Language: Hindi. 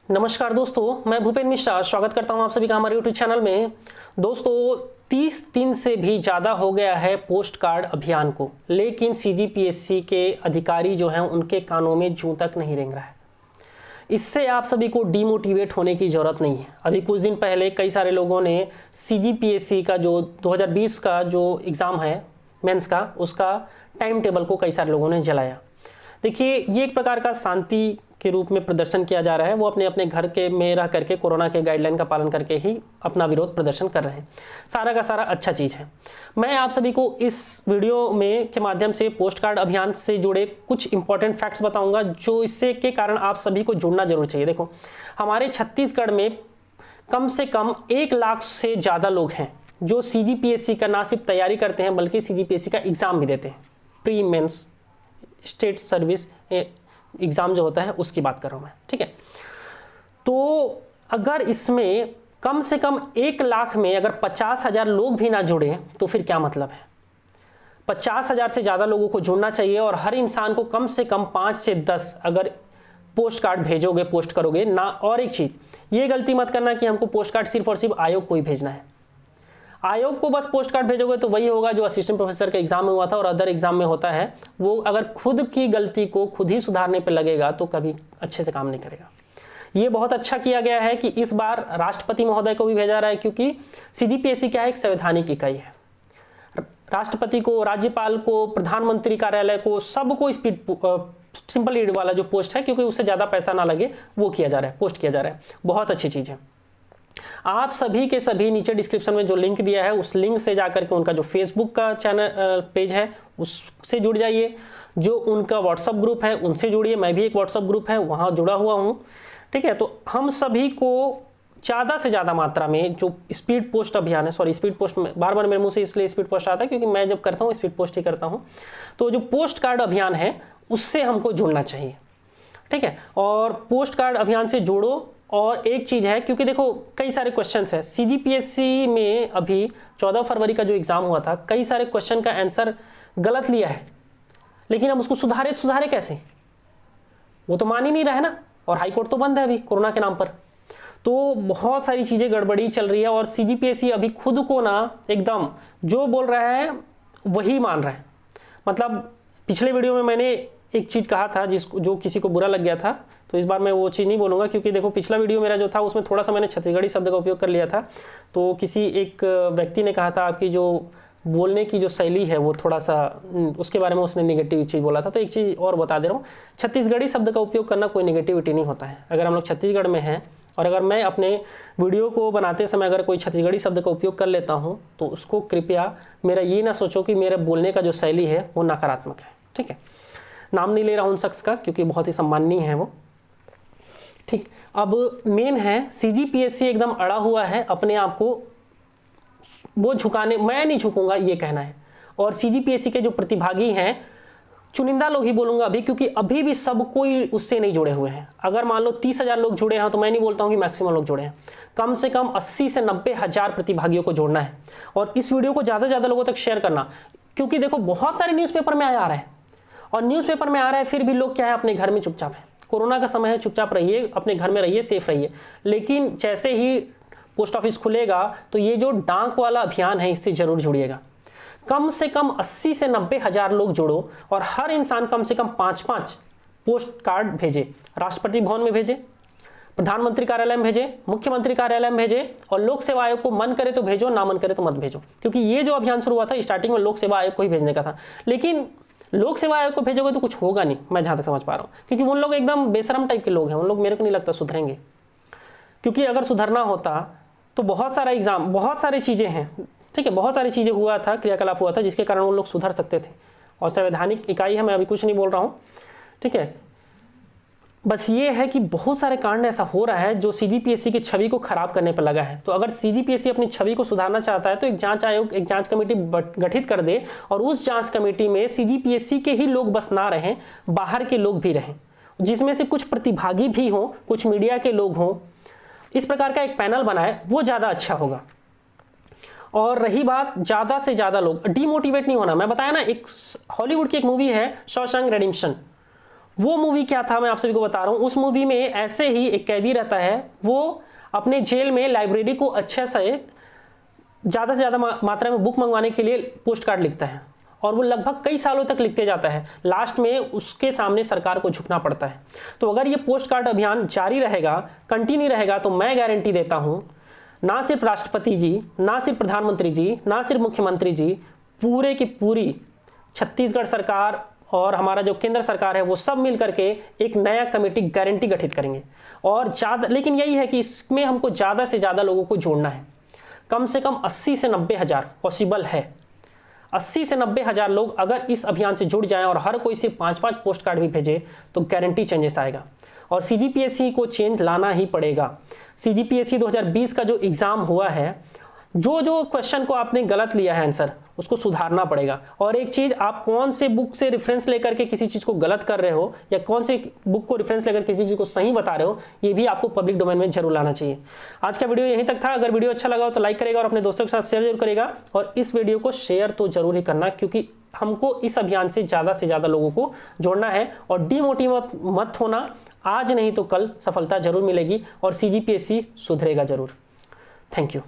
नमस्कार दोस्तों, मैं भूपेन मिश्रा स्वागत करता हूं आप सभी का हमारे YouTube चैनल में। दोस्तों 30 दिन से भी ज़्यादा हो गया है पोस्ट कार्ड अभियान को, लेकिन CGPSC के अधिकारी जो हैं उनके कानों में जूं तक नहीं रेंग रहा है। इससे आप सभी को डीमोटिवेट होने की ज़रूरत नहीं है। अभी कुछ दिन पहले कई सारे लोगों ने CGPSC का जो 2020 का जो एग्ज़ाम है मेंस का, उसका टाइम टेबल को कई सारे लोगों ने जलाया। देखिए, ये एक प्रकार का शांति के रूप में प्रदर्शन किया जा रहा है। वो अपने अपने घर के में रह करके कोरोना के गाइडलाइन का पालन करके ही अपना विरोध प्रदर्शन कर रहे हैं। सारा का सारा अच्छा चीज़ है। मैं आप सभी को इस वीडियो में के माध्यम से पोस्ट कार्ड अभियान से जुड़े कुछ इंपॉर्टेंट फैक्ट्स बताऊंगा, जो इससे के कारण आप सभी को जुड़ना जरूर चाहिए। देखो, हमारे छत्तीसगढ़ में कम से कम 1 लाख से ज़्यादा लोग हैं जो CGPSC का ना सिर्फ तैयारी करते हैं बल्कि CGPSC का एग्ज़ाम भी देते हैं। Pre mains state service exam जो होता है उसकी बात कर रहा हूँ मैं, ठीक है। तो अगर इसमें कम से कम 1 लाख में अगर 50,000 लोग भी ना जुड़े तो फिर क्या मतलब है। 50,000 से ज़्यादा लोगों को जुड़ना चाहिए और हर इंसान को कम से कम 5 से 10 अगर पोस्ट कार्ड भेजोगे, पोस्ट करोगे ना। और एक चीज़, ये गलती मत करना कि हमको पोस्ट कार्ड सिर्फ और सिर्फ आयोग को ही भेजना है। आयोग को बस पोस्ट कार्ड भेजोगे तो वही होगा जो असिस्टेंट प्रोफेसर का एग्जाम में हुआ था और अदर एग्जाम में होता है। वो अगर खुद की गलती को खुद ही सुधारने पर लगेगा तो कभी अच्छे से काम नहीं करेगा। ये बहुत अच्छा किया गया है कि इस बार राष्ट्रपति महोदय को भी भेजा रहा है, क्योंकि CGPSC क्या है, एक संवैधानिक इकाई है। राष्ट्रपति को, राज्यपाल को, प्रधानमंत्री कार्यालय को, सबको स्पीड सिंपल लीड वाला जो पोस्ट है, क्योंकि उससे ज़्यादा पैसा ना लगे, वो किया जा रहा है, पोस्ट किया जा रहा है। बहुत अच्छी चीज़ है। आप सभी के सभी नीचे डिस्क्रिप्शन में जो लिंक दिया है उस लिंक से जाकर के उनका जो फेसबुक का चैनल पेज है उससे जुड़ जाइए। जो उनका व्हाट्सअप ग्रुप है उनसे जुड़िए। मैं भी एक व्हाट्सअप ग्रुप है, वहाँ जुड़ा हुआ हूँ, ठीक है। तो हम सभी को ज़्यादा से ज़्यादा मात्रा में जो स्पीड पोस्ट अभियान है, सॉरी स्पीड पोस्ट में बार बार मेरे मुँह से इसलिए स्पीड पोस्ट आता है क्योंकि मैं जब करता हूँ स्पीड पोस्ट ही करता हूँ। तो जो पोस्ट कार्ड अभियान है उससे हमको जुड़ना चाहिए, ठीक है। और पोस्ट कार्ड अभियान से जुड़ो। और एक चीज़ है, क्योंकि देखो कई सारे क्वेश्चंस हैं CGPSC में। अभी 14 फरवरी का जो एग्ज़ाम हुआ था, कई सारे क्वेश्चन का आंसर गलत लिया है, लेकिन हम उसको सुधारे कैसे, वो तो मान ही नहीं रहे ना। और हाई कोर्ट तो बंद है अभी कोरोना के नाम पर। तो बहुत सारी चीज़ें गड़बड़ी चल रही है और CGPSC अभी खुद को ना एकदम जो बोल रहा है वही मान रहा है। मतलब पिछले वीडियो में मैंने एक चीज़ कहा था जो किसी को बुरा लग गया था, तो इस बार मैं वो चीज़ नहीं बोलूँगा, क्योंकि देखो पिछला वीडियो मेरा जो था उसमें थोड़ा सा मैंने छत्तीसगढ़ी शब्द का उपयोग कर लिया था। तो किसी एक व्यक्ति ने कहा था आपकी जो बोलने की जो शैली है वो थोड़ा सा, उसके बारे में उसने नेगेटिव चीज़ बोला था। तो एक चीज़ और बता दे रहा हूँ, छत्तीसगढ़ी शब्द का उपयोग करना कोई नेगेटिविटी नहीं होता है। अगर हम लोग छत्तीसगढ़ में हैं और अगर मैं अपने वीडियो को बनाते समय अगर कोई छत्तीसगढ़ी शब्द का उपयोग कर लेता हूँ तो उसको कृपया मेरा ये ना सोचो कि मेरे बोलने का जो शैली है वो नकारात्मक है, ठीक है। नाम नहीं ले रहा हूँ उन शख्स का क्योंकि बहुत ही सम्माननीय है वो, ठीक। अब मेन है CGPSC एकदम अड़ा हुआ है अपने आप को वो झुकाने, मैं नहीं झुकूंगा ये कहना है। और CGPSC के जो प्रतिभागी हैं, चुनिंदा लोग ही बोलूंगा अभी, क्योंकि अभी भी सब कोई उससे नहीं जुड़े हुए हैं। अगर मान लो 30,000 लोग जुड़े हैं तो मैं नहीं बोलता हूँ कि मैक्सिमम लोग जुड़े हैं। कम से कम 80 से 90 हज़ार प्रतिभागियों को जोड़ना है और इस वीडियो को ज़्यादा से ज़्यादा लोगों तक शेयर करना, क्योंकि देखो बहुत सारे न्यूज़पेपर में आ रहा है और न्यूज़पेपर में आ रहा है, फिर भी लोग क्या है अपने घर में चुपचाप है। कोरोना का समय है, चुपचाप रहिए, अपने घर में रहिए, सेफ रहिए। लेकिन जैसे ही पोस्ट ऑफिस खुलेगा तो ये जो डाक वाला अभियान है इससे जरूर जुड़िएगा। कम से कम 80 से 90 हज़ार लोग जुड़ो और हर इंसान कम से कम 5-5 पोस्ट कार्ड भेजे। राष्ट्रपति भवन में भेजे, प्रधानमंत्री कार्यालय में भेजे, मुख्यमंत्री कार्यालय में भेजे और लोक सेवा आयोग को मन करे तो भेजो, ना मन करे तो मत भेजो। क्योंकि ये जो अभियान शुरू हुआ था स्टार्टिंग में लोक सेवा आयोग को ही भेजने का था, लेकिन लोक सेवा आयोग को भेजोगे तो कुछ होगा नहीं, मैं जहाँ तक समझ पा रहा हूँ। क्योंकि उन लोग एकदम बेशरम टाइप के लोग हैं, उन लोग मेरे को नहीं लगता सुधरेंगे। क्योंकि अगर सुधरना होता तो बहुत सारा एग्जाम, बहुत सारी चीज़ें हैं, ठीक है, बहुत सारी चीज़ें हुआ था, क्रियाकलाप हुआ था जिसके कारण वो लोग सुधर सकते थे। और संवैधानिक इकाई है, मैं अभी कुछ नहीं बोल रहा हूँ, ठीक है। बस ये है कि बहुत सारे कांड ऐसा हो रहा है जो CGPSC की छवि को खराब करने पर लगा है। तो अगर CGPSC अपनी छवि को सुधारना चाहता है तो एक जांच आयोग, एक जांच कमेटी गठित कर दे और उस जांच कमेटी में CGPSC के ही लोग बस ना रहें, बाहर के लोग भी रहें, जिसमें से कुछ प्रतिभागी भी हों, कुछ मीडिया के लोग हों। इस प्रकार का एक पैनल बनाए, वो ज़्यादा अच्छा होगा। और रही बात ज़्यादा से ज़्यादा लोग, डीमोटिवेट नहीं होना। मैं बताया ना, एक हॉलीवुड की एक मूवी है शॉशैंक रिडेम्पशन, वो मूवी क्या था मैं आप सभी को बता रहा हूँ। उस मूवी में ऐसे ही एक कैदी रहता है, वो अपने जेल में लाइब्रेरी को अच्छे से ज़्यादा से ज़्यादा मात्रा में बुक मंगवाने के लिए पोस्ट कार्ड लिखता है और वो लगभग कई सालों तक लिखते जाता है। लास्ट में उसके सामने सरकार को झुकना पड़ता है। तो अगर ये पोस्ट कार्ड अभियान जारी रहेगा, कंटिन्यू रहेगा, तो मैं गारंटी देता हूँ ना सिर्फ राष्ट्रपति जी, ना सिर्फ प्रधानमंत्री जी, ना सिर्फ मुख्यमंत्री जी, पूरे की पूरी छत्तीसगढ़ सरकार और हमारा जो केंद्र सरकार है वो सब मिल करके एक नया कमेटी गारंटी गठित करेंगे। और ज़्यादा, लेकिन यही है कि इसमें हमको ज़्यादा से ज़्यादा लोगों को जोड़ना है। कम से कम 80 से 90 हज़ार पॉसिबल है। 80 से 90 हज़ार लोग अगर इस अभियान से जुड़ जाएं और हर कोई से 5-5 पोस्ट कार्ड भी भेजे तो गारंटी चेंजेस आएगा। और CGPSC को चेंज लाना ही पड़ेगा। CGPSC 2020 का जो एग्ज़ाम हुआ है, जो क्वेश्चन को आपने गलत लिया है आंसर, उसको सुधारना पड़ेगा। और एक चीज़, आप कौन से बुक से रेफरेंस लेकर के किसी चीज़ को गलत कर रहे हो या कौन से बुक को रेफरेंस लेकर किसी चीज़ को सही बता रहे हो, ये भी आपको पब्लिक डोमेन में जरूर लाना चाहिए। आज का वीडियो यहीं तक था। अगर वीडियो अच्छा लगा हो तो लाइक करेगा और अपने दोस्तों के साथ शेयर जरूर करेगा। और इस वीडियो को शेयर तो जरूर ही करना, क्योंकि हमको इस अभियान से ज़्यादा लोगों को जोड़ना है। और डिमोटिवेट मत होना, आज नहीं तो कल सफलता जरूर मिलेगी और CGPSC सुधरेगा जरूर। Thank you.